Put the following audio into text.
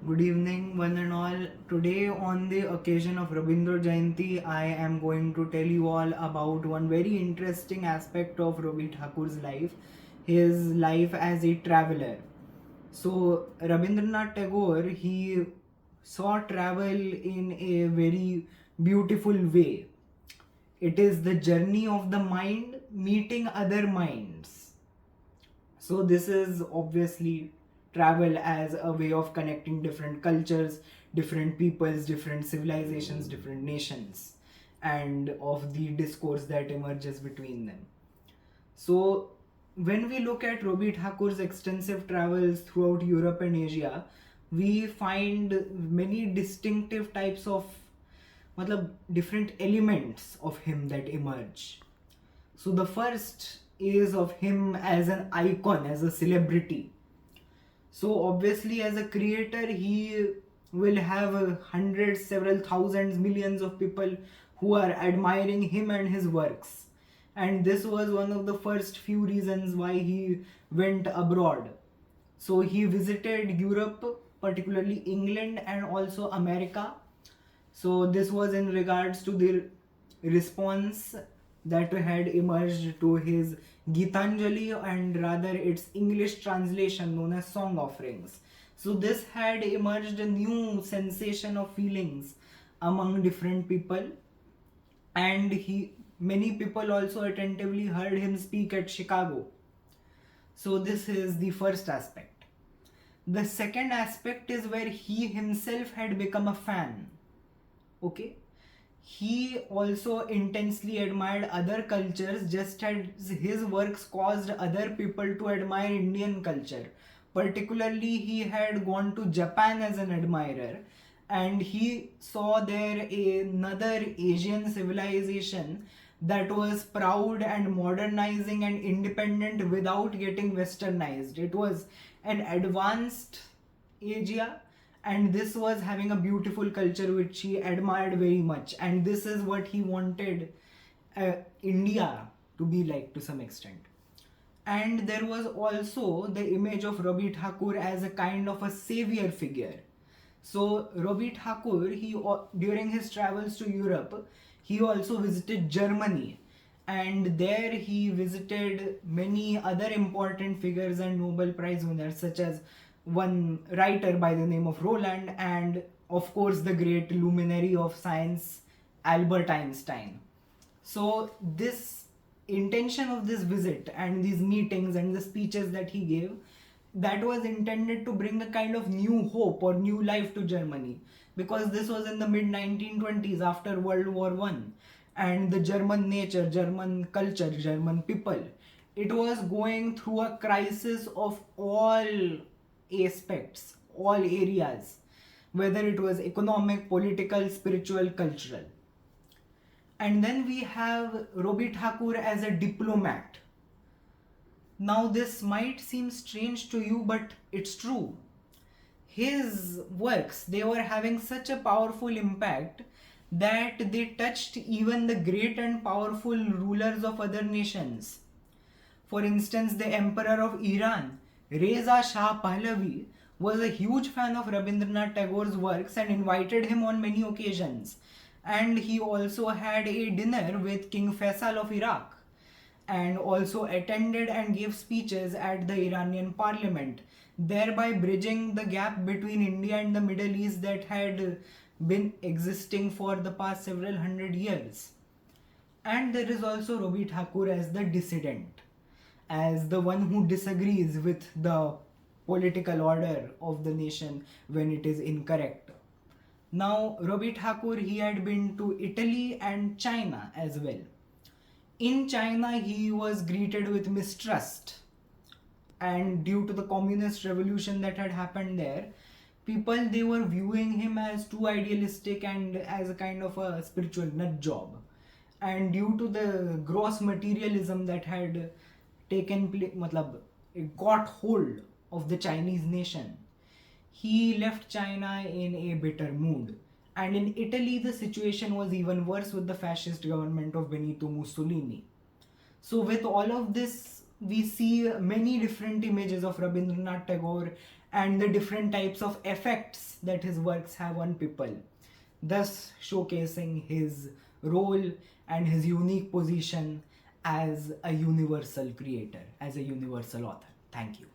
Good evening, one and all. Today, on the occasion of Rabindra Jayanti, I am going to tell you all about one very interesting aspect of Rabi Thakur's life, his life as a traveler. So, Rabindranath Tagore, he saw travel in a very beautiful way. It is the journey of the mind meeting other minds. So this is obviously travel as a way of connecting different cultures, different peoples, different civilizations, different nations, and of the discourse that emerges between them. So when we look at Robi Thakur's extensive travels throughout Europe and Asia, we find many distinctive types of different elements of him that emerge. So the first is of him as an icon, as a celebrity. So obviously, as a creator, he will have hundreds, several thousands, millions of people who are admiring him and his works. And this was one of the first few reasons why he went abroad. So he visited Europe, particularly England and also America. So this was in regards to the response that had emerged to his Gitanjali, and rather its English translation known as Song Offerings. So this had emerged a new sensation of feelings among different people, and many people also attentively heard him speak at Chicago. So this is the first aspect. The second aspect is where he himself had become a fan. Okay, he also intensely admired other cultures, just as his works caused other people to admire Indian culture. Particularly, he had gone to Japan as an admirer, and he saw there another Asian civilization that was proud and modernizing and independent without getting westernized. It was an advanced Asia, and this was having a beautiful culture which he admired very much, and this is what he wanted India to be like to some extent. And there was also the image of Rabi Thakur as a kind of a savior figure. So Rabi Thakur, during his travels to Europe, he also visited Germany, and there he visited many other important figures and Nobel Prize winners, such as one writer by the name of Roland, and of course the great luminary of science Albert Einstein. So this intention of this visit and these meetings and the speeches that he gave, that was intended to bring a kind of new hope or new life to Germany, because this was in the mid 1920s after World War One, and the German nature, German culture, German people, it was going through a crisis of all aspects, all areas, whether it was economic, political, spiritual, cultural. And then we have Robi Thakur as a diplomat. Now, this might seem strange to you, but it's true. His works, they were having such a powerful impact that they touched even the great and powerful rulers of other nations. For instance, the Emperor of Iran, Reza Shah Pahlavi, was a huge fan of Rabindranath Tagore's works and invited him on many occasions. And he also had a dinner with King Faisal of Iraq, and also attended and gave speeches at the Iranian parliament, thereby bridging the gap between India and the Middle East that had been existing for the past several hundred years. And there is also Robi Thakur as the dissident, as the one who disagrees with the political order of the nation when it is incorrect. Now, Robi Thakur, he had been to Italy and China as well. In China, he was greeted with mistrust, and due to the communist revolution that had happened there, people, they were viewing him as too idealistic and as a kind of a spiritual nut job. And due to the gross materialism that had taken place, it got hold of the Chinese nation, he left China in a bitter mood. And in Italy, the situation was even worse with the fascist government of Benito Mussolini. So with all of this, we see many different images of Rabindranath Tagore and the different types of effects that his works have on people, thus showcasing his role and his unique position as a universal creator, as a universal author. Thank you.